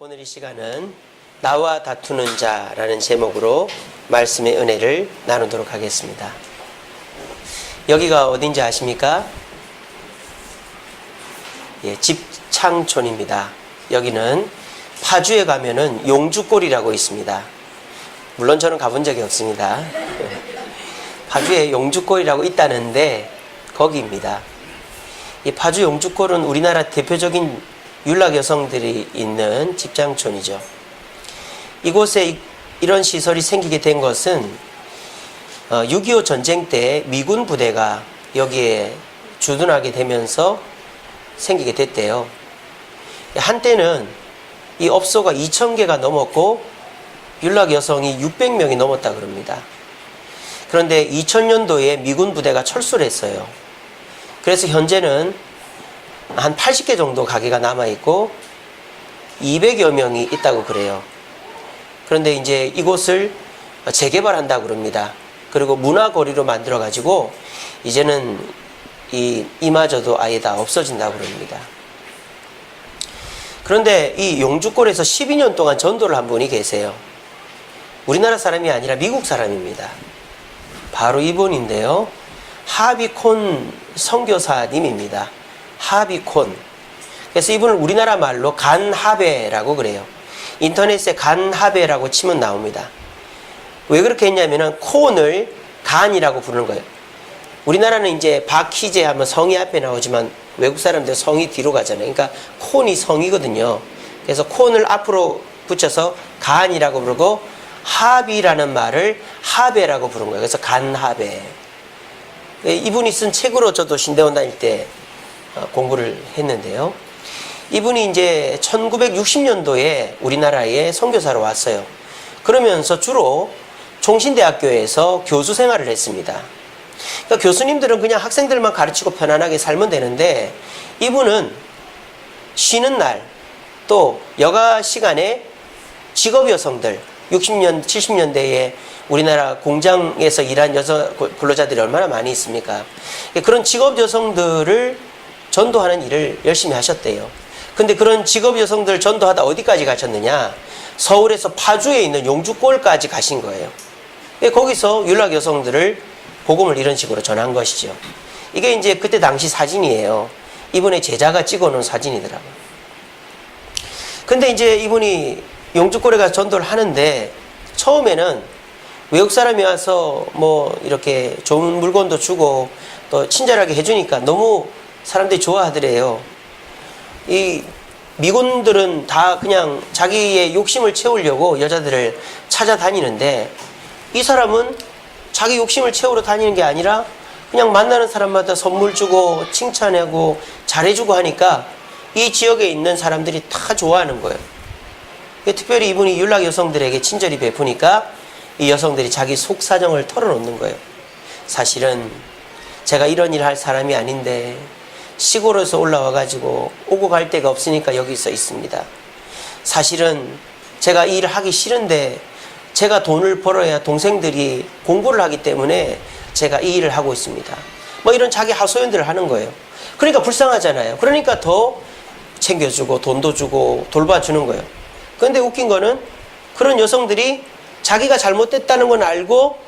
오늘 이 시간은 나와 다투는 자라는 제목으로 말씀의 은혜를 나누도록 하겠습니다. 여기가 어딘지 아십니까? 집창촌입니다. 여기는 파주에 가면은 용주골이라고 있습니다. 물론 저는 가본 적이 없습니다. 파주에 용주골이라고 있다는데 거기입니다. 이 파주 용주골은 우리나라 대표적인 율락 여성들이 있는 집장촌이죠. 이곳에 이런 시설이 생기게 된 것은 6.25 전쟁 때 미군 부대가 여기에 주둔하게 되면서 생기게 됐대요. 한때는 이 업소가 2,000개가 넘었고 율락 여성이 600명이 넘었다 그럽니다. 그런데 2000년도에 미군 부대가 철수를 했어요. 그래서 현재는 한 80개 정도 가게가 남아있고 200여 명이 있다고 그래요. 그런데 이제 이곳을 재개발한다고 그럽니다. 그리고 문화거리로 만들어가지고 이제는 이마저도 아예 다 없어진다고 그럽니다. 그런데 이 용주골에서 12년 동안 전도를 한 분이 계세요. 우리나라 사람이 아니라 미국 사람입니다. 바로 이분인데요. 하비콘 선교사님입니다. 하비콘. 그래서 이분을 우리나라 말로 간하베라고 그래요. 인터넷에 간하베라고 치면 나옵니다. 왜 그렇게 했냐면은 콘을 간이라고 부르는 거예요. 우리나라는 이제 박희재 하면 성이 앞에 나오지만 외국 사람들 성이 뒤로 가잖아요. 그러니까 콘이 성이거든요. 그래서 콘을 앞으로 붙여서 간이라고 부르고 하비라는 말을 하베라고 부른 거예요. 그래서 간하베. 이분이 쓴 책으로 저도 신대원 다닐 때 공부를 했는데요. 이분이 이제 1960년도에 우리나라에 선교사로 왔어요. 그러면서 주로 종신대학교에서 교수 생활을 했습니다. 그러니까 교수님들은 그냥 학생들만 가르치고 편안하게 살면 되는데 이분은 쉬는 날 또 여가 시간에 직업 여성들 60년, 70년대에 우리나라 공장에서 일한 여성 근로자들이 얼마나 많이 있습니까? 그런 직업 여성들을 전도하는 일을 열심히 하셨대요. 근데 그런 직업 여성들 전도하다 어디까지 가셨느냐? 서울에서 파주에 있는 용주골까지 가신 거예요. 거기서 율락 여성들을 복음을 이런 식으로 전한 것이죠. 이게 이제 그때 당시 사진이에요. 이분의 제자가 찍어놓은 사진이더라고요. 근데 이제 이분이 용주골에 가서 전도를 하는데 처음에는 외국 사람이 와서 뭐 이렇게 좋은 물건도 주고 또 친절하게 해주니까 너무 사람들이 좋아하더래요. 이 미군들은 다 그냥 자기의 욕심을 채우려고 여자들을 찾아다니는데 이 사람은 자기 욕심을 채우러 다니는 게 아니라 그냥 만나는 사람마다 선물 주고 칭찬하고 잘해주고 하니까 이 지역에 있는 사람들이 다 좋아하는 거예요. 특별히 이분이 율락 여성들에게 친절히 베푸니까 이 여성들이 자기 속사정을 털어놓는 거예요. 사실은 제가 이런 일을 할 사람이 아닌데 시골에서 올라와가지고 오고 갈 데가 없으니까 여기서 있습니다. 사실은 제가 이 일을 하기 싫은데 제가 돈을 벌어야 동생들이 공부를 하기 때문에 제가 이 일을 하고 있습니다. 뭐 이런 자기 하소연들을 하는 거예요. 그러니까 불쌍하잖아요. 그러니까 더 챙겨주고 돈도 주고 돌봐주는 거예요. 그런데 웃긴 거는 그런 여성들이 자기가 잘못됐다는 건 알고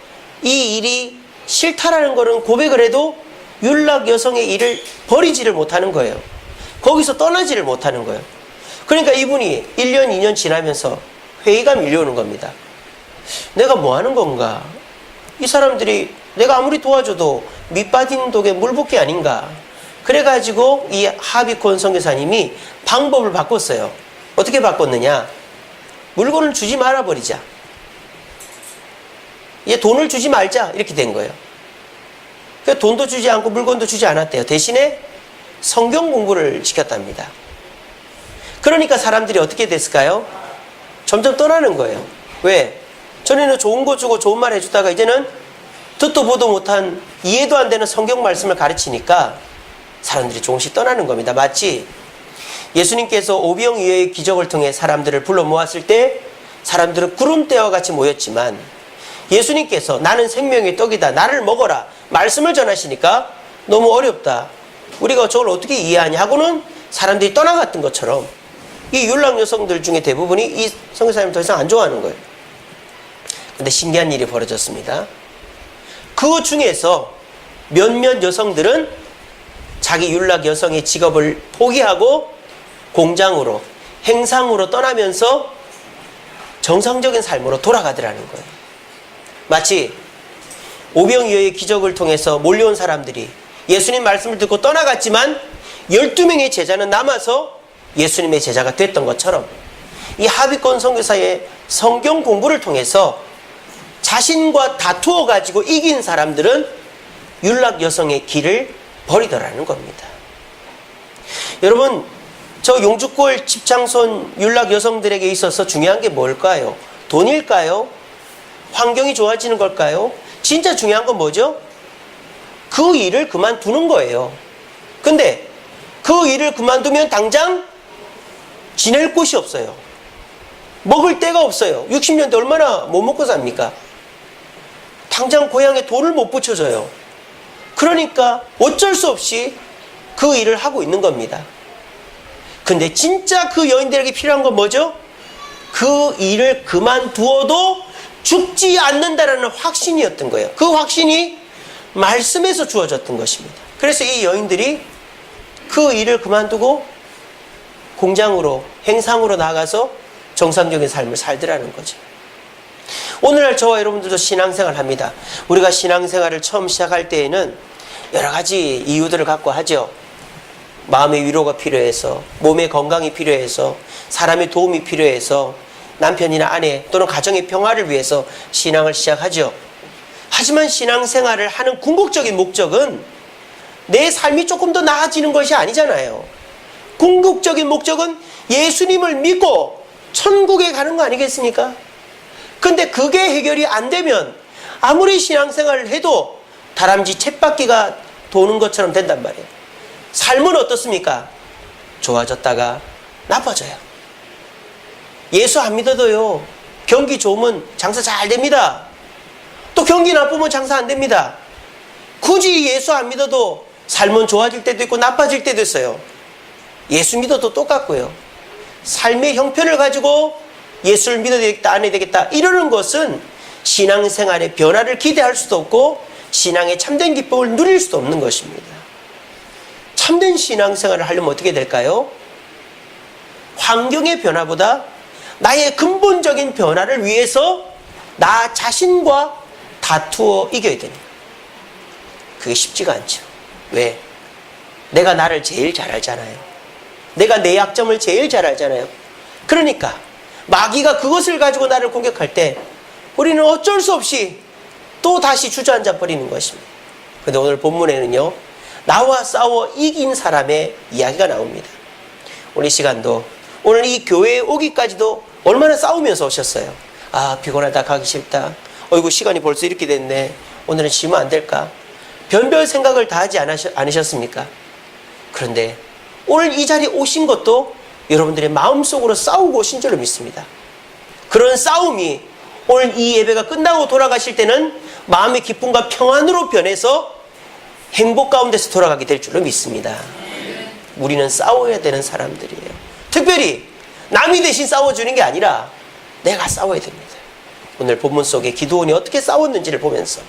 이 일이 싫다라는 거는 고백을 해도 율락 여성의 일을 버리지를 못하는 거예요. 거기서 떠나지를 못하는 거예요. 그러니까 이분이 1년, 2년 지나면서 회의가 밀려오는 겁니다. 내가 뭐 하는 건가? 이 사람들이 내가 아무리 도와줘도 밑빠진 독에 물붓기 아닌가? 그래가지고 이 하비콘 선교사님이 방법을 바꿨어요. 어떻게 바꿨느냐? 물건을 주지 말아버리자. 얘 돈을 주지 말자. 이렇게 된 거예요. 돈도 주지 않고 물건도 주지 않았대요. 대신에 성경 공부를 시켰답니다. 그러니까 사람들이 어떻게 됐을까요? 점점 떠나는 거예요. 왜? 전에는 좋은 거 주고 좋은 말 해주다가 이제는 듣도 보도 못한 이해도 안 되는 성경 말씀을 가르치니까 사람들이 조금씩 떠나는 겁니다. 마치 예수님께서 오병이어의 기적을 통해 사람들을 불러 모았을 때 사람들은 구름대와 같이 모였지만 예수님께서 나는 생명의 떡이다. 나를 먹어라. 말씀을 전하시니까 너무 어렵다. 우리가 저걸 어떻게 이해하냐 하고는 사람들이 떠나갔던 것처럼 이 율락 여성들 중에 대부분이 이 선교사님을 더 이상 안 좋아하는 거예요. 근데 신기한 일이 벌어졌습니다. 그 중에서 몇몇 여성들은 자기 율락 여성의 직업을 포기하고 공장으로, 행상으로 떠나면서 정상적인 삶으로 돌아가더라는 거예요. 마치 오병이어의 기적을 통해서 몰려온 사람들이 예수님 말씀을 듣고 떠나갔지만 12명의 제자는 남아서 예수님의 제자가 됐던 것처럼, 이 하비권 선교사의 성경 공부를 통해서 자신과 다투어 가지고 이긴 사람들은 율락 여성의 길을 버리더라는 겁니다. 여러분, 저 용주골 집창손 율락 여성들에게 있어서 중요한 게 뭘까요? 돈일까요? 환경이 좋아지는 걸까요? 진짜 중요한 건 뭐죠? 그 일을 그만두는 거예요. 근데 그 일을 그만두면 당장 지낼 곳이 없어요. 먹을 데가 없어요. 60년대 얼마나 못 먹고 삽니까? 당장 고향에 돈을 못 붙여줘요. 그러니까 어쩔 수 없이 그 일을 하고 있는 겁니다. 근데 진짜 그 여인들에게 필요한 건 뭐죠? 그 일을 그만두어도 죽지 않는다라는 확신이었던 거예요. 그 확신이 말씀에서 주어졌던 것입니다. 그래서 이 여인들이 그 일을 그만두고 공장으로, 행상으로 나가서 정상적인 삶을 살더라는 거죠. 오늘날 저와 여러분들도 신앙생활을 합니다. 우리가 신앙생활을 처음 시작할 때에는 여러 가지 이유들을 갖고 하죠. 마음의 위로가 필요해서, 몸의 건강이 필요해서, 사람의 도움이 필요해서, 남편이나 아내 또는 가정의 평화를 위해서 신앙을 시작하죠. 하지만 신앙생활을 하는 궁극적인 목적은 내 삶이 조금 더 나아지는 것이 아니잖아요. 궁극적인 목적은 예수님을 믿고 천국에 가는 거 아니겠습니까? 근데 그게 해결이 안 되면 아무리 신앙생활을 해도 다람쥐 쳇바퀴가 도는 것처럼 된단 말이에요. 삶은 어떻습니까? 좋아졌다가 나빠져요. 예수 안 믿어도요, 경기 좋으면 장사 잘 됩니다. 또 경기 나쁘면 장사 안 됩니다. 굳이 예수 안 믿어도 삶은 좋아질 때도 있고 나빠질 때도 있어요. 예수 믿어도 똑같고요. 삶의 형편을 가지고 예수를 믿어야 되겠다, 안 해야 되겠다 이러는 것은 신앙생활의 변화를 기대할 수도 없고 신앙의 참된 기쁨을 누릴 수도 없는 것입니다. 참된 신앙생활을 하려면 어떻게 될까요? 환경의 변화보다 나의 근본적인 변화를 위해서 나 자신과 다투어 이겨야 됩니다. 그게 쉽지가 않죠. 왜? 내가 나를 제일 잘 알잖아요. 내가 내 약점을 제일 잘 알잖아요. 그러니까 마귀가 그것을 가지고 나를 공격할 때 우리는 어쩔 수 없이 또 다시 주저앉아 버리는 것입니다. 그런데 오늘 본문에는요, 나와 싸워 이긴 사람의 이야기가 나옵니다. 오늘 이 시간도, 오늘 이 교회에 오기까지도 얼마나 싸우면서 오셨어요. 아, 피곤하다, 가기 싫다. 어이구, 시간이 벌써 이렇게 됐네. 오늘은 쉬면 안 될까? 별별 생각을 다 하지 않으셨습니까? 그런데 오늘 이 자리에 오신 것도 여러분들의 마음속으로 싸우고 오신 줄로 믿습니다. 그런 싸움이 오늘 이 예배가 끝나고 돌아가실 때는 마음의 기쁨과 평안으로 변해서 행복 가운데서 돌아가게 될 줄로 믿습니다. 우리는 싸워야 되는 사람들이에요. 특별히 남이 대신 싸워주는 게 아니라 내가 싸워야 됩니다. 오늘 본문 속에 기드온이 어떻게 싸웠는지를 보면서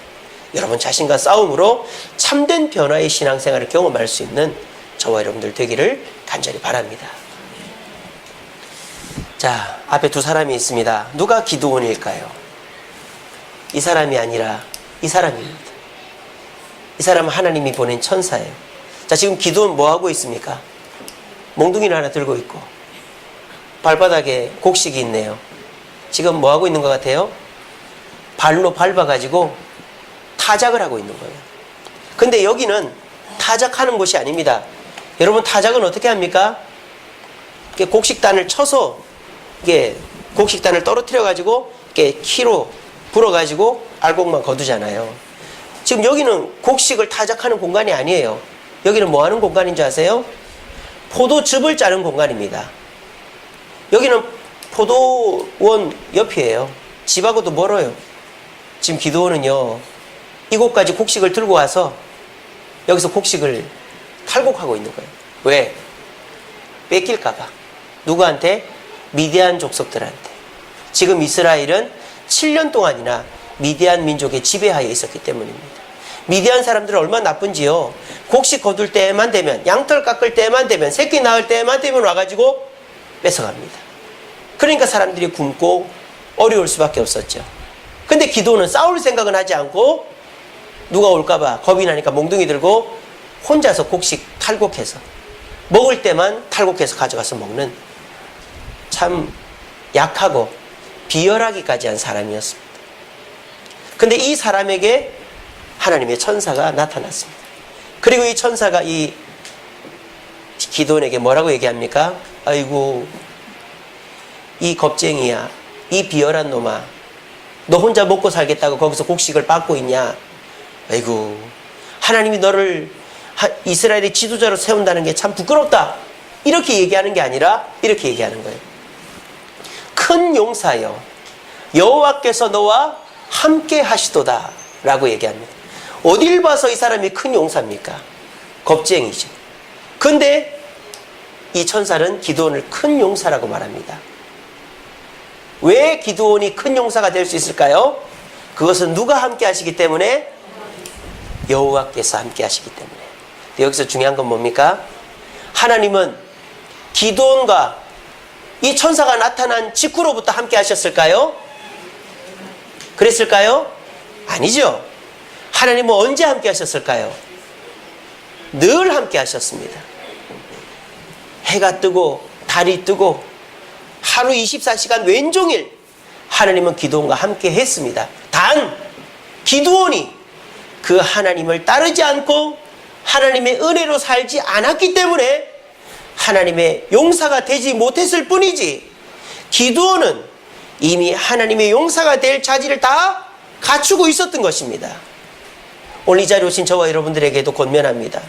여러분 자신과 싸움으로 참된 변화의 신앙생활을 경험할 수 있는 저와 여러분들 되기를 간절히 바랍니다. 자, 앞에 두 사람이 있습니다. 누가 기드온일까요? 이 사람이 아니라 이 사람입니다. 이 사람은 하나님이 보낸 천사예요. 자, 지금 기드온 뭐 하고 있습니까? 몽둥이를 하나 들고 있고 발바닥에 곡식이 있네요. 지금 뭐 하고 있는 것 같아요? 발로 밟아가지고 타작을 하고 있는 거예요. 근데 여기는 타작하는 곳이 아닙니다. 여러분, 타작은 어떻게 합니까? 곡식단을 쳐서 곡식단을 떨어뜨려가지고 키로 불어가지고 알곡만 거두잖아요. 지금 여기는 곡식을 타작하는 공간이 아니에요. 여기는 뭐 하는 공간인 줄 아세요? 포도즙을 짜는 공간입니다. 여기는 포도원 옆이에요. 집하고도 멀어요. 지금 기드온은요, 이곳까지 곡식을 들고 와서 여기서 곡식을 탈곡하고 있는 거예요. 왜? 뺏길까봐. 누구한테? 미디안 족속들한테. 지금 이스라엘은 7년 동안이나 미디안 민족의 지배하에 있었기 때문입니다. 미디안 사람들은 얼마나 나쁜지요. 곡식 거둘 때만 되면, 양털 깎을 때만 되면, 새끼 낳을 때만 되면 와가지고 뺏어갑니다. 그러니까 사람들이 굶고 어려울 수밖에 없었죠. 근데 기도는 싸울 생각은 하지 않고 누가 올까봐 겁이 나니까 몽둥이 들고 혼자서 곡식 탈곡해서 먹을 때만 탈곡해서 가져가서 먹는 참 약하고 비열하기까지 한 사람이었습니다. 근데 이 사람에게 하나님의 천사가 나타났습니다. 그리고 이 천사가 이 기드온에게 뭐라고 얘기합니까? 아이고, 이 겁쟁이야, 이 비열한 놈아, 너 혼자 먹고 살겠다고 거기서 곡식을 빻고 있냐? 아이고, 하나님이 너를 이스라엘의 지도자로 세운다는 게 참 부끄럽다. 이렇게 얘기하는 게 아니라 이렇게 얘기하는 거예요. 큰 용사여, 여호와께서 너와 함께 하시도다 라고 얘기합니다. 어딜 봐서 이 사람이 큰 용사입니까? 겁쟁이죠. 근데 이 천사는 기드온을 큰 용사라고 말합니다. 왜 기드온이 큰 용사가 될 수 있을까요? 그것은 누가 함께 하시기 때문에? 여호와께서 함께 하시기 때문에. 여기서 중요한 건 뭡니까? 하나님은 기드온과 이 천사가 나타난 직후로부터 함께 하셨을까요? 그랬을까요? 아니죠. 하나님은 언제 함께 하셨을까요? 늘 함께 하셨습니다. 해가 뜨고 달이 뜨고 하루 24시간 왼종일 하나님은 기드온과 함께 했습니다. 단 기드온이 그 하나님을 따르지 않고 하나님의 은혜로 살지 않았기 때문에 하나님의 용사가 되지 못했을 뿐이지, 기드온은 이미 하나님의 용사가 될 자질을 다 갖추고 있었던 것입니다. 오늘 이 자리에 오신 저와 여러분들에게도 권면합니다.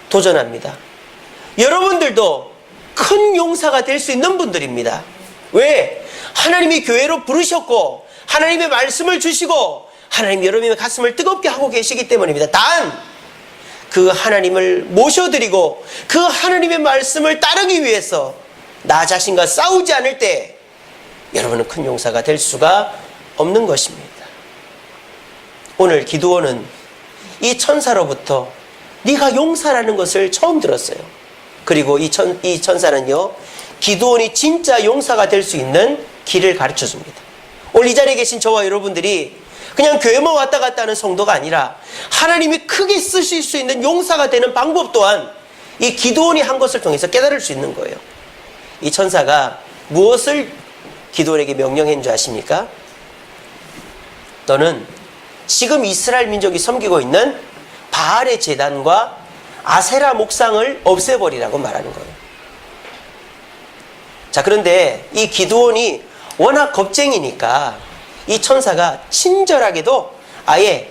도전합니다. 여러분들도 큰 용사가 될 수 있는 분들입니다. 왜? 하나님이 교회로 부르셨고 하나님의 말씀을 주시고 하나님 여러분의 가슴을 뜨겁게 하고 계시기 때문입니다. 단 그 하나님을 모셔드리고 그 하나님의 말씀을 따르기 위해서 나 자신과 싸우지 않을 때 여러분은 큰 용사가 될 수가 없는 것입니다. 오늘 기드온은 이 천사로부터 네가 용사라는 것을 처음 들었어요. 그리고 이 천사는요, 기드온이 진짜 용사가 될 수 있는 길을 가르쳐 줍니다. 오늘 이 자리에 계신 저와 여러분들이 그냥 교회만 왔다 갔다 하는 성도가 아니라 하나님이 크게 쓰실 수 있는 용사가 되는 방법 또한 이 기드온이 한 것을 통해서 깨달을 수 있는 거예요. 이 천사가 무엇을 기드온에게 명령한 줄 아십니까? 너는 지금 이스라엘 민족이 섬기고 있는 바알의 제단과 아세라 목상을 없애버리라고 말하는 거예요. 자, 그런데 이 기드온이 워낙 겁쟁이니까 이 천사가 친절하게도 아예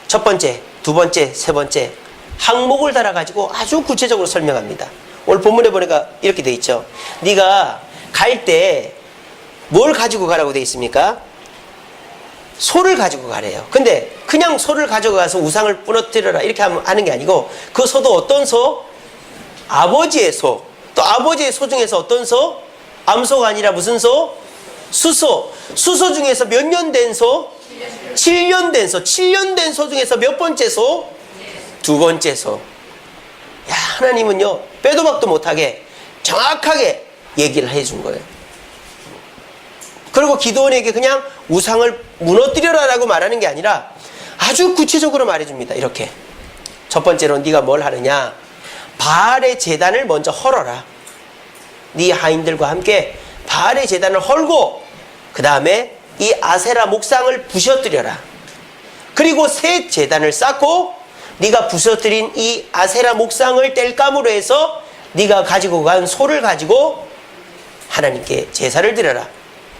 첫 번째, 두 번째, 세 번째 항목을 달아가지고 아주 구체적으로 설명합니다. 오늘 본문에 보니까 이렇게 돼 있죠. 네가 갈 때 뭘 가지고 가라고 돼 있습니까? 소를 가지고 가래요. 근데 그냥 소를 가져가서 우상을 부러뜨려라 이렇게 하는 게 아니고, 그 소도 어떤 소? 아버지의 소. 또 아버지의 소 중에서 어떤 소? 암소가 아니라 무슨 소? 수소. 수소 중에서 몇 년 된 소? 7년 된 소. 7년 된 소 중에서 몇 번째 소? 두 번째 소. 야, 하나님은요, 빼도 박도 못하게 정확하게 얘기를 해준 거예요. 그리고 기드온에게 그냥 우상을 무너뜨려라라고 말하는 게 아니라 아주 구체적으로 말해줍니다. 이렇게. 첫 번째로 네가 뭘 하느냐? 바알의 제단을 먼저 헐어라. 네 하인들과 함께 바알의 제단을 헐고 그 다음에 이 아세라 목상을 부셔뜨려라. 그리고 새 제단을 쌓고 네가 부셔뜨린 이 아세라 목상을 뗄감으로 해서 네가 가지고 간 소를 가지고 하나님께 제사를 드려라.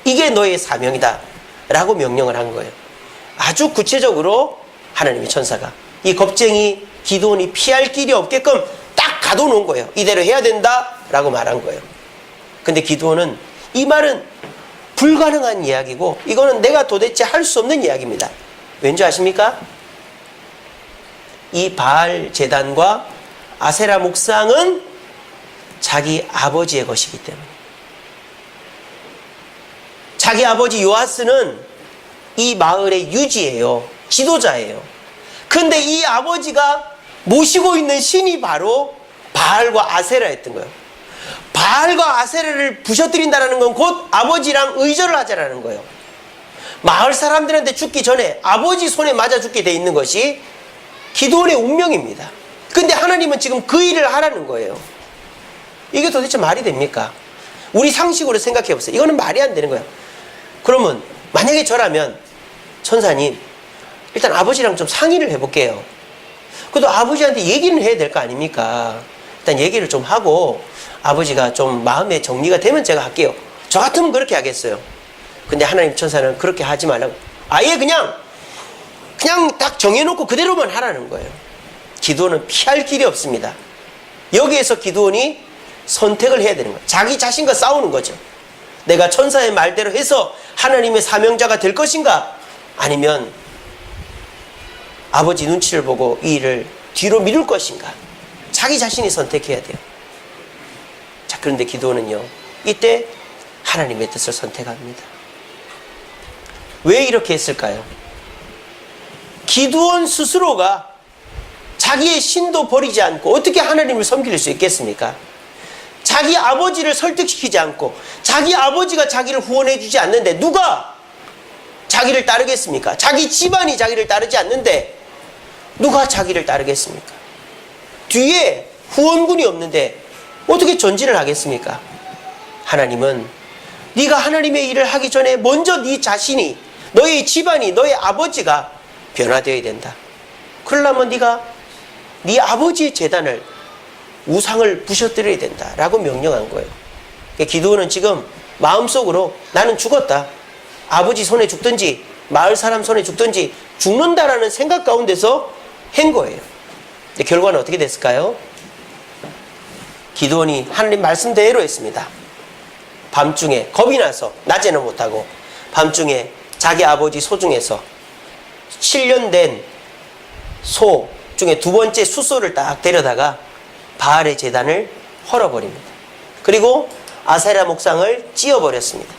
이게 너의 사명이다 라고 명령을 한 거예요. 아주 구체적으로 하나님의 천사가 이 겁쟁이 기드온이 피할 길이 없게끔 딱 가둬놓은 거예요. 이대로 해야 된다 라고 말한 거예요. 근데 기드온은 이 말은 불가능한 이야기고 이거는 내가 도대체 할 수 없는 이야기입니다. 왠지 아십니까? 이 바알 제단과 아세라 목상은 자기 아버지의 것이기 때문에. 자기 아버지 요아스는 이 마을의 유지예요. 지도자예요. 근데 이 아버지가 모시고 있는 신이 바로 바알과 아세라였던 거예요. 바알과 아세라를 부셔뜨린다는 건 곧 아버지랑 의절을 하자라는 거예요. 마을 사람들한테 죽기 전에 아버지 손에 맞아 죽게 돼 있는 것이 기드온의 운명입니다. 근데 하나님은 지금 그 일을 하라는 거예요. 이게 도대체 말이 됩니까? 우리 상식으로 생각해 보세요. 이거는 말이 안 되는 거예요. 그러면 만약에 저라면 천사님, 일단 아버지랑 좀 상의를 해볼게요. 그래도 아버지한테 얘기는 해야 될 거 아닙니까? 일단 얘기를 좀 하고 아버지가 좀 마음의 정리가 되면 제가 할게요. 저 같으면 그렇게 하겠어요. 근데 하나님 천사는 그렇게 하지 말라고 아예 그냥 딱 정해놓고 그대로만 하라는 거예요. 기드온은 피할 길이 없습니다. 여기에서 기드온이 선택을 해야 되는 거예요. 자기 자신과 싸우는 거죠. 내가 천사의 말대로 해서 하나님의 사명자가 될 것인가, 아니면 아버지 눈치를 보고 이 일을 뒤로 미룰 것인가. 자기 자신이 선택해야 돼요. 자, 그런데 기드온은요, 이때 하나님의 뜻을 선택합니다. 왜 이렇게 했을까요? 기드온 스스로가 자기의 신도 버리지 않고 어떻게 하나님을 섬길 수 있겠습니까? 자기 아버지를 설득시키지 않고 자기 아버지가 자기를 후원해 주지 않는데 누가 자기를 따르겠습니까? 자기 집안이 자기를 따르지 않는데 누가 자기를 따르겠습니까? 뒤에 후원군이 없는데 어떻게 전진을 하겠습니까? 하나님은 네가 하나님의 일을 하기 전에 먼저 네 자신이, 너의 집안이, 너의 아버지가 변화되어야 된다. 그러려면 네가 네 아버지의 재단을, 우상을 부셔뜨려야 된다라고 명령한 거예요. 기드온은 지금 마음속으로 나는 죽었다. 아버지 손에 죽든지 마을 사람 손에 죽든지 죽는다라는 생각 가운데서 한 거예요. 근데 결과는 어떻게 됐을까요? 기드온이 하나님 말씀대로 했습니다. 밤중에 겁이 나서 낮에는 못하고 밤중에 자기 아버지 소 중에서 7년 된 소 중에 두 번째 수소를 딱 데려다가 바알의 제단을 헐어버립니다. 그리고 아세라 목상을 찧어버렸습니다.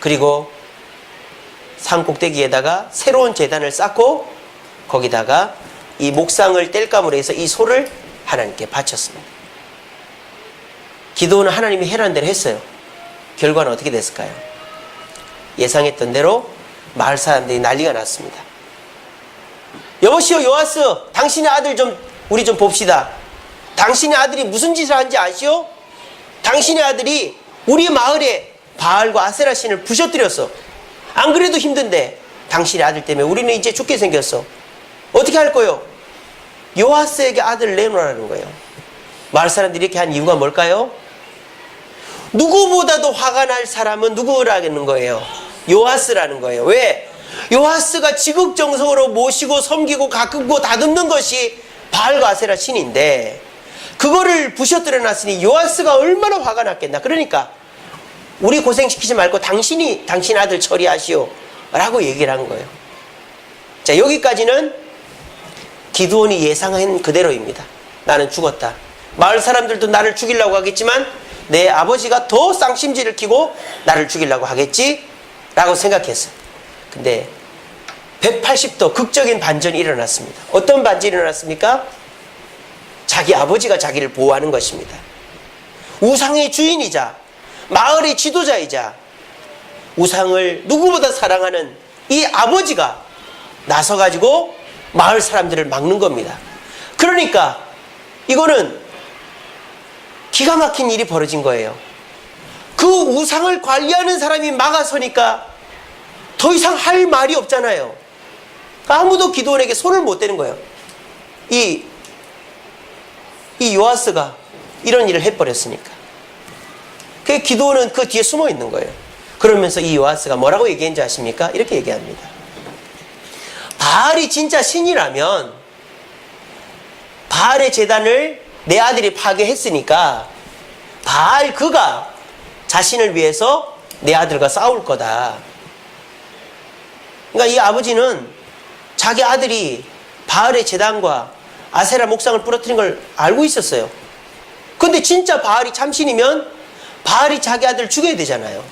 그리고 산 꼭대기에다가 새로운 제단을 쌓고 거기다가 이 목상을 뗄감으로 해서 이 소를 하나님께 바쳤습니다. 기드온은 하나님이 해라는 대로 했어요. 결과는 어떻게 됐을까요? 예상했던 대로 마을 사람들이 난리가 났습니다. 여보시오 요아스, 당신의 아들 우리 좀 봅시다. 당신의 아들이 무슨 짓을 한지 아시오? 당신의 아들이 우리 마을에 바알과 아세라 신을 부셔뜨렸어. 안 그래도 힘든데 당신의 아들 때문에 우리는 이제 죽게 생겼어. 어떻게 할 거요? 요아스에게 아들을 내놓으라는 거예요. 마을 사람들이 이렇게 한 이유가 뭘까요? 누구보다도 화가 날 사람은 누구라는 거예요? 요아스라는 거예요. 왜? 요아스가 지극정성으로 모시고 섬기고 가꾸고 다듬는 것이 바알과 아세라 신인데 그거를 부셔뜨려 놨으니 요아스가 얼마나 화가 났겠나. 그러니까 우리 고생시키지 말고 당신 아들 처리하시오 라고 얘기를 한 거예요. 자, 여기까지는 기드온이 예상한 그대로입니다. 나는 죽었다. 마을 사람들도 나를 죽이려고 하겠지만 내 아버지가 더 쌍심지를 키고 나를 죽이려고 하겠지 라고 생각했어요. 근데 180도 극적인 반전이 일어났습니다. 어떤 반전이 일어났습니까? 자기 아버지가 자기를 보호하는 것입니다. 우상의 주인이자 마을의 지도자이자 우상을 누구보다 사랑하는 이 아버지가 나서가지고 마을 사람들을 막는 겁니다. 그러니까 이거는 기가 막힌 일이 벌어진 거예요. 그 우상을 관리하는 사람이 막아서니까 더 이상 할 말이 없잖아요. 아무도 기드온에게 손을 못 대는 거예요. 이 요아스가 이런 일을 해버렸으니까. 그 기드온은 그 뒤에 숨어 있는 거예요. 그러면서 이 요아스가 뭐라고 얘기했는지 아십니까? 이렇게 얘기합니다. 바알이 진짜 신이라면 바알의 제단을 내 아들이 파괴했으니까 바알 그가 자신을 위해서 내 아들과 싸울 거다. 그러니까 이 아버지는 자기 아들이 바알의 제단과 아세라 목상을 부러뜨린 걸 알고 있었어요. 근데 진짜 바알이 참신이면 바알이 자기 아들 죽여야 되잖아요.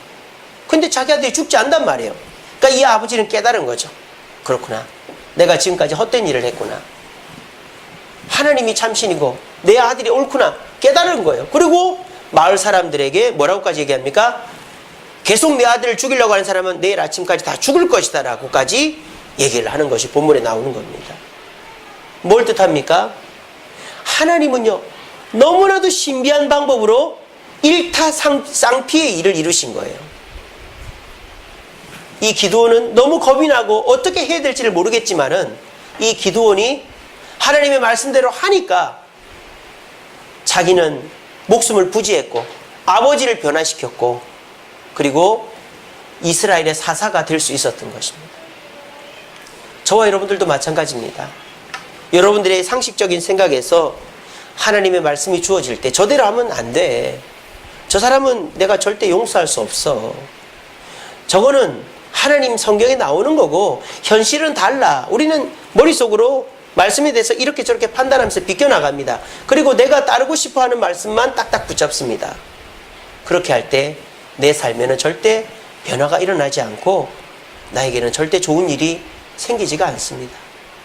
근데 자기 아들이 죽지 않단 말이에요. 그러니까 이 아버지는 깨달은 거죠. 그렇구나. 내가 지금까지 헛된 일을 했구나. 하나님이 참신이고 내 아들이 옳구나. 깨달은 거예요. 그리고 마을 사람들에게 뭐라고까지 얘기합니까? 계속 내 아들을 죽이려고 하는 사람은 내일 아침까지 다 죽을 것이다 라고까지 얘기를 하는 것이 본문에 나오는 겁니다. 뭘 뜻합니까? 하나님은요, 너무나도 신비한 방법으로 일타쌍피의 일을 이루신 거예요. 이 기드온은 너무 겁이 나고 어떻게 해야 될지를 모르겠지만은 이 기드온이 하나님의 말씀대로 하니까 자기는 목숨을 부지했고 아버지를 변화시켰고 그리고 이스라엘의 사사가 될 수 있었던 것입니다. 저와 여러분들도 마찬가지입니다. 여러분들의 상식적인 생각에서 하나님의 말씀이 주어질 때 저대로 하면 안 돼. 저 사람은 내가 절대 용서할 수 없어. 저거는 하나님 성경에 나오는 거고 현실은 달라. 우리는 머릿속으로 말씀에 대해서 이렇게 저렇게 판단하면서 비껴나갑니다. 그리고 내가 따르고 싶어하는 말씀만 딱딱 붙잡습니다. 그렇게 할 때 내 삶에는 절대 변화가 일어나지 않고 나에게는 절대 좋은 일이 생기지가 않습니다.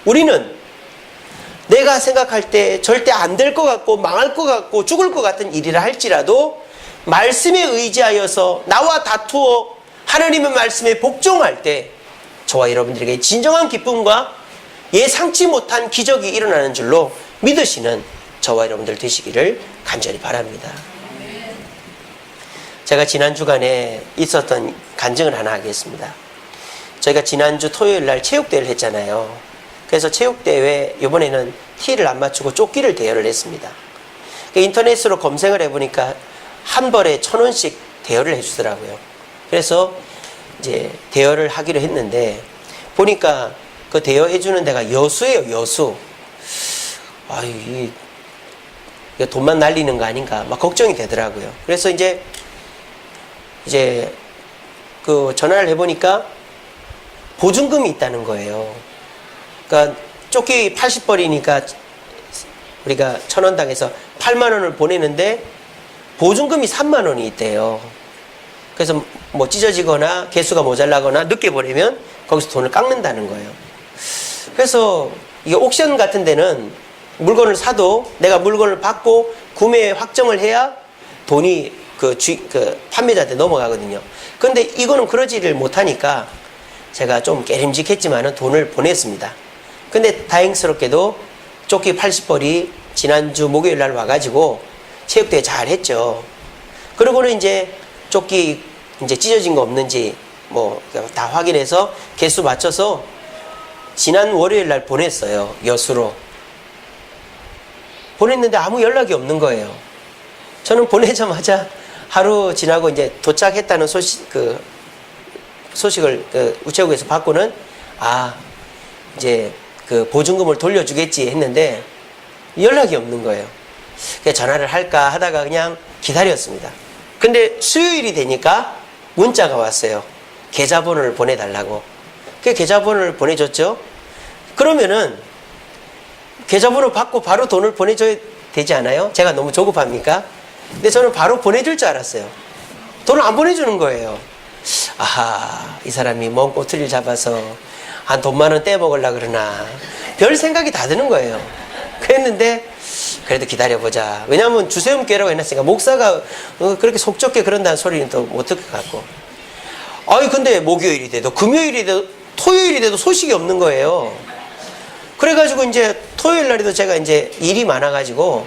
우리는 내가 생각할 때 절대 안 될 것 같고 망할 것 같고 죽을 것 같은 일이라 할지라도 말씀에 의지하여서 나와 다투어 하나님의 말씀에 복종할 때 저와 여러분들에게 진정한 기쁨과 예상치 못한 기적이 일어나는 줄로 믿으시는 저와 여러분들 되시기를 간절히 바랍니다. 제가 지난 주간에 있었던 간증을 하나 하겠습니다. 저희가 지난주 토요일 날 체육대회를 했잖아요. 그래서 체육대회 이번에는 티를 안 맞추고 조끼를 대여를 했습니다. 인터넷으로 검색을 해보니까 한 벌에 1,000원씩 대여를 해주더라고요. 그래서 이제 대여를 하기로 했는데 보니까 그 대여해주는 데가 여수예요, 여수. 아유, 이게 돈만 날리는 거 아닌가 막 걱정이 되더라고요. 그래서 이제 그 전화를 해보니까 보증금이 있다는 거예요. 그러니까 조끼 80벌이니까 우리가 1,000원당에서 8만 원을 보내는데 보증금이 3만 원이 있대요. 그래서 뭐 찢어지거나 개수가 모자라거나 늦게 보내면 거기서 돈을 깎는다는 거예요. 그래서 이게 옥션 같은 데는 물건을 사도 내가 물건을 받고 구매 확정을 해야 돈이 그 판매자한테 넘어가거든요. 근데 이거는 그러지를 못하니까 제가 좀 깨림직했지만은 돈을 보냈습니다. 근데 다행스럽게도 조끼 80벌이 지난주 목요일 날 와가지고 체육대회 잘 했죠. 그러고는 이제 조끼 이제 찢어진 거 없는지 뭐 다 확인해서 개수 맞춰서 지난 월요일 날 보냈어요. 여수로. 보냈는데 아무 연락이 없는 거예요. 저는 보내자마자 하루 지나고 이제 도착했다는 소식을 우체국에서 받고는 이제 그 보증금을 돌려주겠지 했는데 연락이 없는 거예요. 그래서 전화를 할까 하다가 그냥 기다렸습니다. 근데 수요일이 되니까 문자가 왔어요. 계좌번호를 보내달라고. 그 계좌번호를 보내줬죠. 그러면은 계좌번호 받고 바로 돈을 보내줘야 되지 않아요? 제가 너무 조급합니까? 근데 저는 바로 보내줄 줄 알았어요. 돈을 안 보내주는 거예요. 아하, 이 사람이 먼 꼬투리를 잡아서 한 돈만 원 떼먹으려고 그러나 별 생각이 다 드는 거예요. 그랬는데 그래도 기다려보자. 왜냐하면 주세움교회라고 해놨으니까 목사가 그렇게 속 좁게 그런다는 소리는 또 못 듣을 것 같고. 근데 목요일이 돼도 금요일이 돼도 토요일이 돼도 소식이 없는 거예요. 그래가지고 이제 토요일 날에도 제가 이제 일이 많아가지고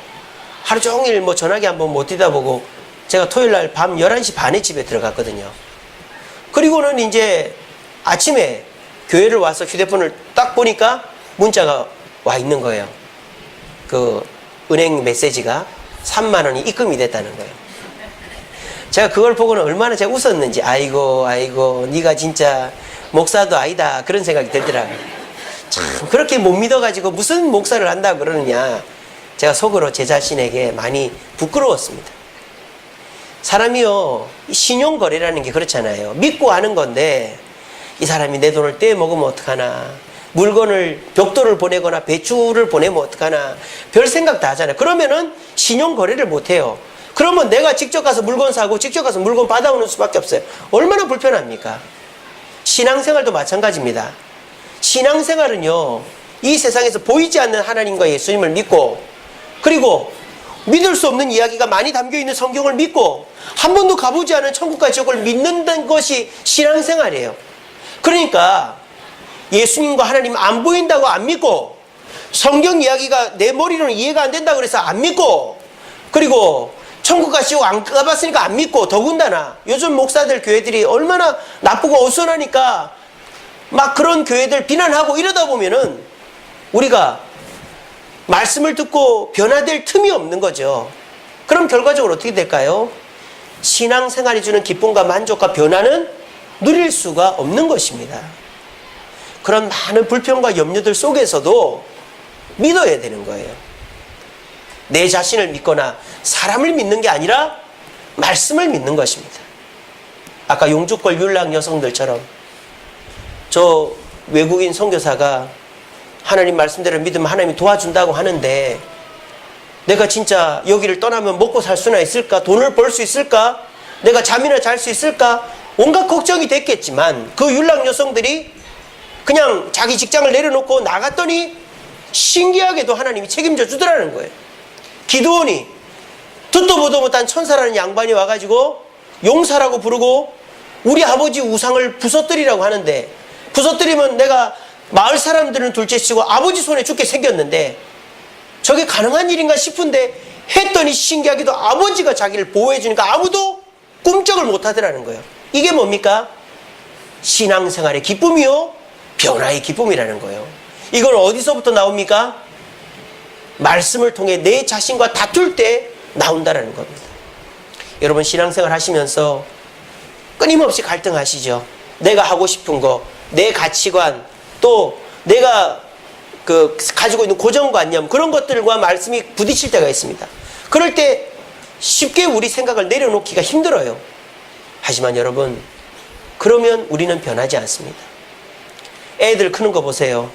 하루 종일 뭐 전화기 한번 못 뛰다보고 제가 토요일 날 밤 11시 반에 집에 들어갔거든요. 그리고는 이제 아침에 교회를 와서 휴대폰을 딱 보니까 문자가 와 있는 거예요. 그 은행 메시지가 3만 원이 입금이 됐다는 거예요. 제가 그걸 보고는 얼마나 제가 웃었는지 아이고 네가 진짜 목사도 아니다 그런 생각이 들더라고요. 참 그렇게 못 믿어가지고 무슨 목사를 한다고 그러느냐. 제가 속으로 제 자신에게 많이 부끄러웠습니다. 사람이요, 신용거래라는 게 그렇잖아요. 믿고 하는 건데 이 사람이 내 돈을 떼먹으면 어떡하나, 물건을 벽돌을 보내거나 배추를 보내면 어떡하나 별 생각 다 하잖아요. 그러면은 신용 거래를 못 해요. 그러면 내가 직접 가서 물건 사고 직접 가서 물건 받아오는 수밖에 없어요. 얼마나 불편합니까? 신앙생활도 마찬가지입니다. 신앙생활은요, 이 세상에서 보이지 않는 하나님과 예수님을 믿고, 그리고 믿을 수 없는 이야기가 많이 담겨있는 성경을 믿고 한 번도 가보지 않은 천국과 지옥을 믿는다는 것이 신앙생활이에요. 그러니까 예수님과 하나님 안 보인다고 안 믿고, 성경 이야기가 내 머리로는 이해가 안 된다고 그래서 안 믿고, 그리고 천국과 지옥 안 가봤으니까 안 믿고, 더군다나 요즘 목사들 교회들이 얼마나 나쁘고 어수선하니까 막 그런 교회들 비난하고 이러다 보면은 우리가 말씀을 듣고 변화될 틈이 없는 거죠. 그럼 결과적으로 어떻게 될까요? 신앙생활이 주는 기쁨과 만족과 변화는 누릴 수가 없는 것입니다. 그런 많은 불평과 염려들 속에서도 믿어야 되는 거예요. 내 자신을 믿거나 사람을 믿는 게 아니라 말씀을 믿는 것입니다. 아까 용주골 율락 여성들처럼 저 외국인 선교사가 하나님 말씀대로 믿으면 하나님이 도와준다고 하는데, 내가 진짜 여기를 떠나면 먹고 살 수나 있을까? 돈을 벌 수 있을까? 내가 잠이나 잘 수 있을까? 온갖 걱정이 됐겠지만 그 율락 여성들이 그냥 자기 직장을 내려놓고 나갔더니 신기하게도 하나님이 책임져 주더라는 거예요. 기드온이 듣도 보도 못한 천사라는 양반이 와가지고 용사라고 부르고 우리 아버지 우상을 부서뜨리라고 하는데, 부서뜨리면 내가 마을 사람들은 둘째치고 아버지 손에 죽게 생겼는데 저게 가능한 일인가 싶은데 했더니 신기하게도 아버지가 자기를 보호해 주니까 아무도 꿈쩍을 못 하더라는 거예요. 이게 뭡니까? 신앙생활의 기쁨이요, 변화의 기쁨이라는 거예요. 이건 어디서부터 나옵니까? 말씀을 통해 내 자신과 다툴 때 나온다라는 겁니다. 여러분, 신앙생활 하시면서 끊임없이 갈등하시죠. 내가 하고 싶은 거, 내 가치관, 또 내가 가지고 있는 고정관념, 그런 것들과 말씀이 부딪힐 때가 있습니다. 그럴 때 쉽게 우리 생각을 내려놓기가 힘들어요. 하지만 여러분, 그러면 우리는 변하지 않습니다. 애들 크는 거 보세요.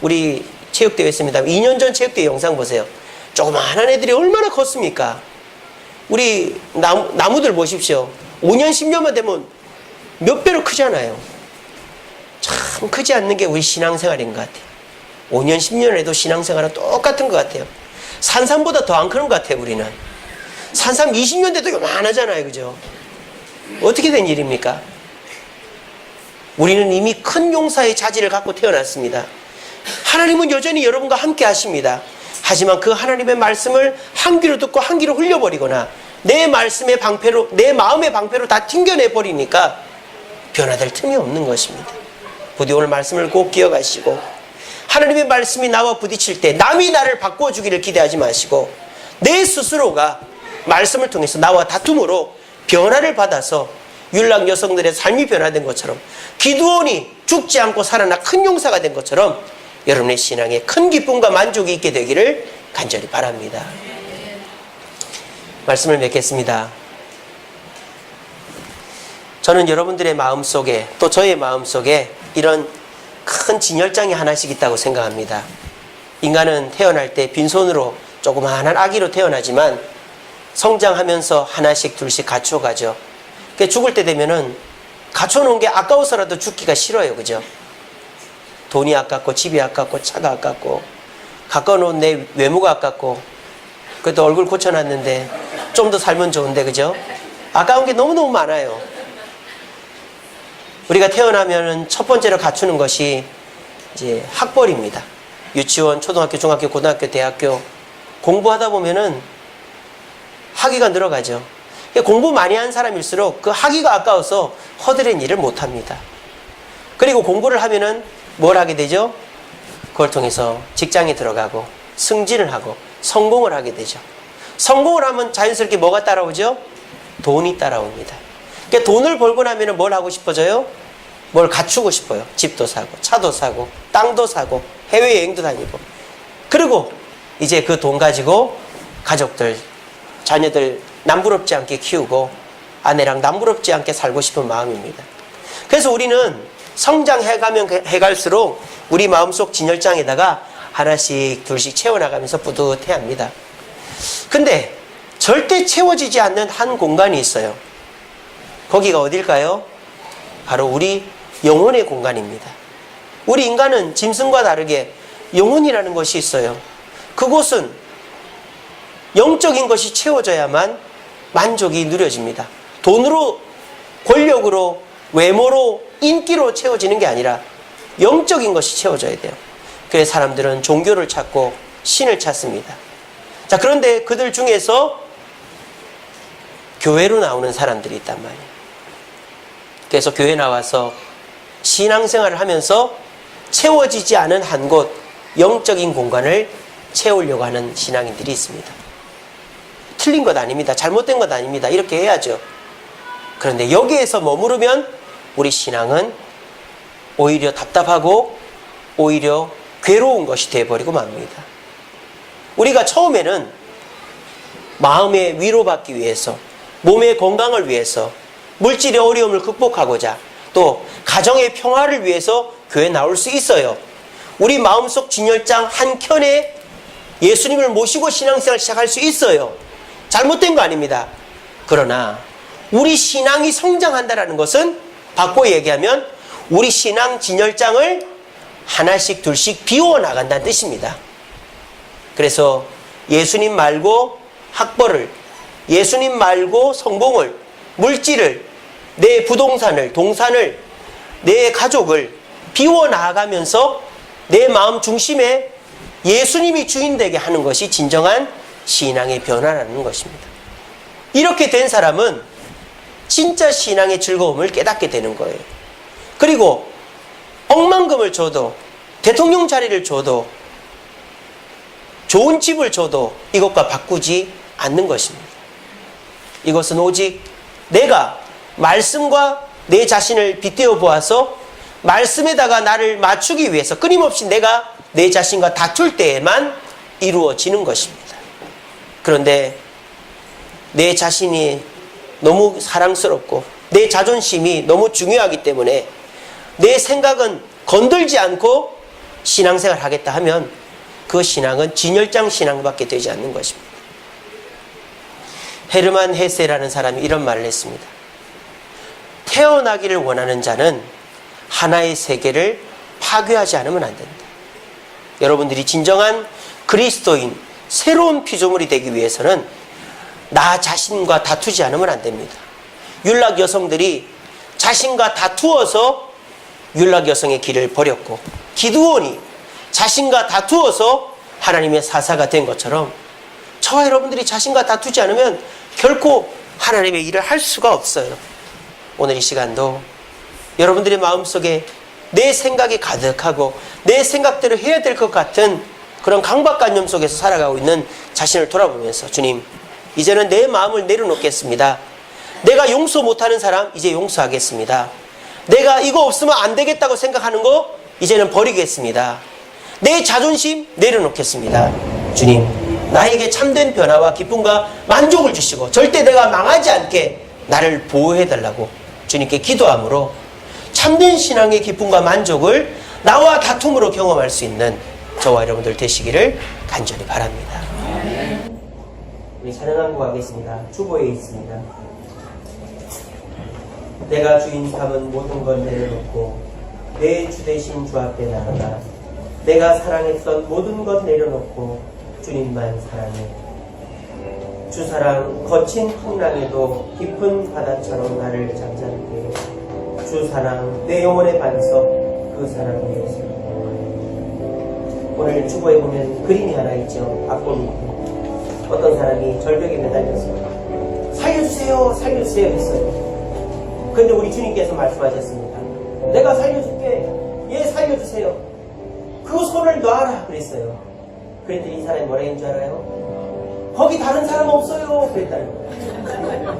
우리 체육대회 했습니다. 2년 전 체육대회 영상 보세요. 조그마한 애들이 얼마나 컸습니까? 우리 나무들 보십시오. 5년 10년만 되면 몇 배로 크잖아요. 참 크지 않는 게 우리 신앙생활인 것 같아요. 5년 10년 해도 신앙생활은 똑같은 것 같아요. 산삼보다 더 안 크는 것 같아요. 우리는 산삼 20년 돼도 요만하잖아요. 그죠? 어떻게 된 일입니까? 우리는 이미 큰 용사의 자질을 갖고 태어났습니다. 하나님은 여전히 여러분과 함께 하십니다. 하지만 그 하나님의 말씀을 한 귀로 듣고 한 귀로 흘려버리거나 내 말씀의 방패로, 내 마음의 방패로 다 튕겨내버리니까 변화될 틈이 없는 것입니다. 부디 오늘 말씀을 꼭 기억하시고, 하나님의 말씀이 나와 부딪힐 때 남이 나를 바꿔주기를 기대하지 마시고 내 스스로가 말씀을 통해서 나와 다툼으로 변화를 받아서 율락 여성들의 삶이 변화된 것처럼, 기드온이 죽지 않고 살아나 큰 용사가 된 것처럼 여러분의 신앙에 큰 기쁨과 만족이 있게 되기를 간절히 바랍니다. 말씀을 맺겠습니다. 저는 여러분들의 마음속에, 또 저의 마음속에 이런 큰 진열장이 하나씩 있다고 생각합니다. 인간은 태어날 때 빈손으로 조그마한 아기로 태어나지만 성장하면서 하나씩 둘씩 갖춰가죠. 죽을 때 되면은 갖춰놓은 게 아까워서라도 죽기가 싫어요. 그죠? 돈이 아깝고 집이 아깝고 차가 아깝고 가까워놓은 내 외모가 아깝고, 그래도 얼굴 고쳐놨는데 좀 더 살면 좋은데, 그죠? 아까운 게 너무너무 많아요. 우리가 태어나면은 첫 번째로 갖추는 것이 이제 학벌입니다. 유치원, 초등학교, 중학교, 고등학교, 대학교 공부하다 보면은 학위가 늘어가죠. 공부 많이 한 사람일수록 그 학위가 아까워서 허드렛 일을 못 합니다. 그리고 공부를 하면은 뭘 하게 되죠? 그걸 통해서 직장에 들어가고 승진을 하고 성공을 하게 되죠. 성공을 하면 자연스럽게 뭐가 따라오죠? 돈이 따라옵니다. 그러니까 돈을 벌고 나면 뭘 하고 싶어져요? 뭘 갖추고 싶어요. 집도 사고 차도 사고 땅도 사고 해외여행도 다니고, 그리고 이제 그 돈 가지고 가족들, 자녀들 남부럽지 않게 키우고 아내랑 남부럽지 않게 살고 싶은 마음입니다. 그래서 우리는 성장해가면 해갈수록 우리 마음속 진열장에다가 하나씩 둘씩 채워나가면서 뿌듯해합니다. 근데 절대 채워지지 않는 한 공간이 있어요. 거기가 어딜까요? 바로 우리 영혼의 공간입니다. 우리 인간은 짐승과 다르게 영혼이라는 것이 있어요. 그곳은 영적인 것이 채워져야만 만족이 누려집니다. 돈으로, 권력으로, 외모로, 인기로 채워지는 게 아니라 영적인 것이 채워져야 돼요. 그래서 사람들은 종교를 찾고 신을 찾습니다. 자, 그런데 그들 중에서 교회로 나오는 사람들이 있단 말이에요. 그래서 교회 나와서 신앙생활을 하면서 채워지지 않은 한 곳, 영적인 공간을 채우려고 하는 신앙인들이 있습니다. 틀린 것 아닙니다. 잘못된 것 아닙니다. 이렇게 해야죠. 그런데 여기에서 머무르면 우리 신앙은 오히려 답답하고 오히려 괴로운 것이 되어버리고 맙니다. 우리가 처음에는 마음의 위로받기 위해서, 몸의 건강을 위해서, 물질의 어려움을 극복하고자, 또 가정의 평화를 위해서 교회에 나올 수 있어요. 우리 마음속 진열장 한 켠에 예수님을 모시고 신앙생활을 시작할 수 있어요. 잘못된 거 아닙니다. 그러나 우리 신앙이 성장한다는 것은 바꿔 얘기하면 우리 신앙 진열장을 하나씩 둘씩 비워나간다는 뜻입니다. 그래서 예수님 말고 학벌을, 예수님 말고 성공을, 물질을, 내 부동산을, 동산을, 내 가족을 비워나가면서 내 마음 중심에 예수님이 주인되게 하는 것이 진정한 신앙의 변화라는 것입니다. 이렇게 된 사람은 진짜 신앙의 즐거움을 깨닫게 되는 거예요. 그리고 억만금을 줘도, 대통령 자리를 줘도, 좋은 집을 줘도 이것과 바꾸지 않는 것입니다. 이것은 오직 내가 말씀과 내 자신을 빗대어 보아서 말씀에다가 나를 맞추기 위해서 끊임없이 내가 내 자신과 다툴 때에만 이루어지는 것입니다. 그런데 내 자신이 너무 사랑스럽고 내 자존심이 너무 중요하기 때문에 내 생각은 건들지 않고 신앙생활 하겠다 하면 그 신앙은 진열장 신앙밖에 되지 않는 것입니다. 헤르만 헤세라는 사람이 이런 말을 했습니다. 태어나기를 원하는 자는 하나의 세계를 파괴하지 않으면 안 된다. 여러분들이 진정한 그리스도인, 새로운 피조물이 되기 위해서는 나 자신과 다투지 않으면 안 됩니다. 율락 여성들이 자신과 다투어서 율락 여성의 길을 버렸고, 기드온이 자신과 다투어서 하나님의 사사가 된 것처럼 저와 여러분들이 자신과 다투지 않으면 결코 하나님의 일을 할 수가 없어요. 오늘 이 시간도 여러분들의 마음속에 내 생각이 가득하고 내 생각대로 해야 될 것 같은 그런 강박관념 속에서 살아가고 있는 자신을 돌아보면서 주님, 이제는 내 마음을 내려놓겠습니다. 내가 용서 못하는 사람 이제 용서하겠습니다. 내가 이거 없으면 안 되겠다고 생각하는 거 이제는 버리겠습니다. 내 자존심 내려놓겠습니다. 주님, 나에게 참된 변화와 기쁨과 만족을 주시고 절대 내가 망하지 않게 나를 보호해달라고 주님께 기도함으로 참된 신앙의 기쁨과 만족을 나와 다툼으로 경험할 수 있는 저와 여러분들 되시기를 간절히 바랍니다. 우리 찬양한 곡 하겠습니다. 주보에 있습니다. 내가 주인 삼은 모든 것 내려놓고 내 주 대신 주 앞에 나아가 내가 사랑했던 모든 것 내려놓고 주님만 사랑해. 주 사랑 거친 풍랑에도 깊은 바다처럼 나를 잠잠케 해. 주 사랑 내 영혼의 반석 그 사랑 위에서. 오늘 주보에 보면 그림이 하나 있죠. 앞볼 밑에 어떤 사람이 절벽에 매달려서 살려주세요 살려주세요 했어요. 그런데 우리 주님께서 말씀하셨습니다. 내가 살려줄게. 얘 살려주세요. 그 손을 놔라 그랬어요. 그랬더니 이 사람이 뭐라 했는 줄 알아요? 거기 다른 사람 없어요 그랬다는 거예요.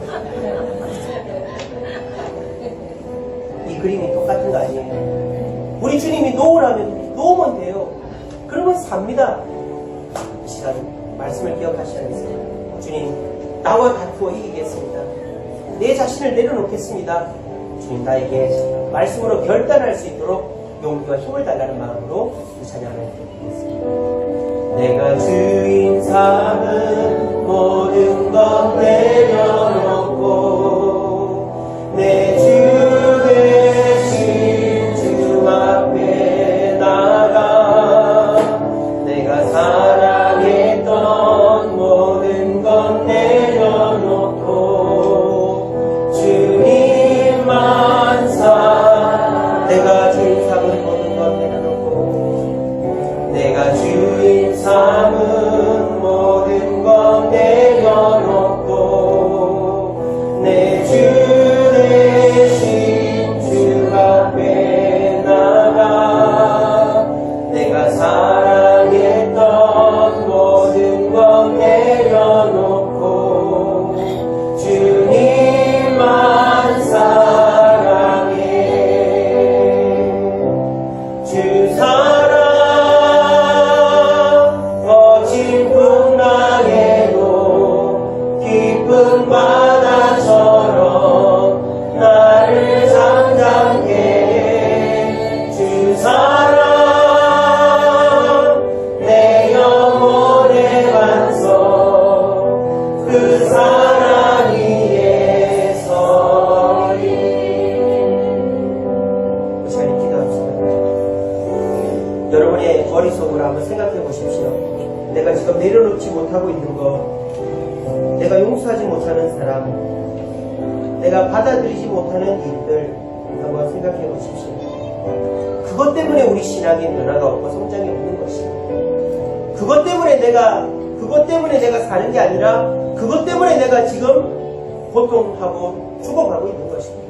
이 그림이 똑같은 거 아니에요? 우리 주님이 놓으라면 놓으면 돼요. 그러면 삽니다. 이 시간 말씀을 기억하셔야겠어요. 주님, 나와 다투어 이기겠습니다. 내 자신을 내려놓겠습니다. 주님 나에게 말씀으로 결단할 수 있도록 용기와 힘을 달라는 마음으로 이 찬양을 드리겠습니다. 내가 주인 삼은 모든 것 내려놓고 내 주 대신 주 앞에 나가 내가 사랑했던 모든 것 내려놓고 주님만 내가 주인 삼은 모든 것 내려놓고 내가 주인 삼은 모든 것 내려놓고 내 주 대신 주 앞에 나가 내가 사랑했던 모든 것 내려놓고 주님만 주 사랑 거친 풍랑에도 깊은 바다처럼 나를 잠잠케 해. 주 사랑 내 영혼의 반석 그 사랑 위에 서리. 이 시간에 기도합시다. 여러분의 머릿속으로 한번 생각해 보십시오. 내가 지금 내려놓지 못하고 있는 것, 내가 용서하지 못하는 사람, 내가 받아들이지 못하는 일들 한번 생각해 보십시오. 그것 때문에 우리 신앙의 변화가 없고 성장이 없는 것입니다. 그것 때문에 내가 사는 게 아니라 그것 때문에 내가 지금 고통하고 죽어가고 있는 것입니다.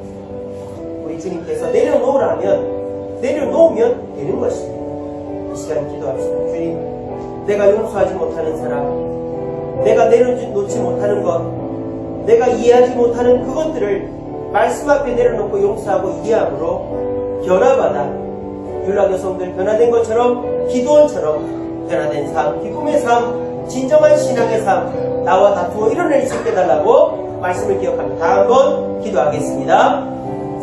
우리 주님께서 내려놓으면 되는 것입니다. 이 시간 기도합시다. 주님, 내가 용서하지 못하는 사람, 내가 내려놓지 못하는 것, 내가 이해하지 못하는 그것들을 말씀 앞에 내려놓고 용서하고 이해함으로 변화받아 율라 여성들 변화된 것처럼 기도원처럼 변화된 삶, 기쁨의 삶, 진정한 신앙의 삶, 나와 다투어 이뤄낼 수 있게 달라고 말씀을 기억합니다. 다 한번 기도하겠습니다.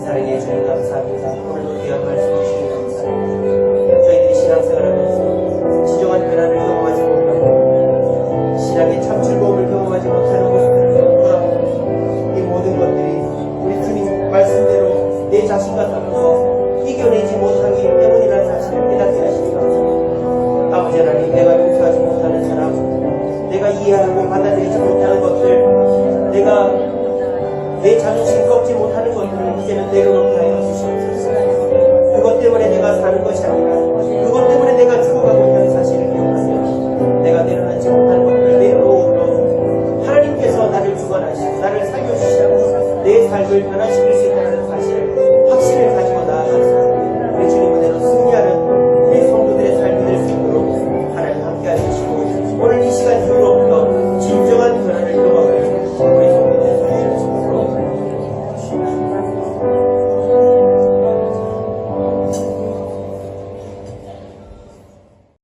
사랑해 주님 감사합니다. 오늘도 귀한 말씀 주시니 감사합니다. 저희들이 신앙생활하면서 진정한 변화를 경험하지 못하고 신앙의 참 즐거움을 경험하지 못하는 것들을 돌아보고 이 모든 것들이 우리 주님 말씀대로 내 자신과 싸워서 이겨내지 못하기 때문이라는 사실을 깨닫게 하시니 감사합니다. 아버지 하나님, 내가 용서하지 못하는 사람, 내가 이해하고 받아들이지 못하는 것들, 내가 내 자존심 꺾지 못하는 것들을 이제는 내려놓게 하여 주시옵소서. 그것 때문에 내가 사는 것이 아니라 그것 때문에 내가 죽어가고 있는 사실을 기억하며 내가 내려놓지 못하는 것들을 내려놓으므로 하나님께서 나를 주관하시고 나를 살려주시고 내 삶을 변화시킬 수 있다는 사실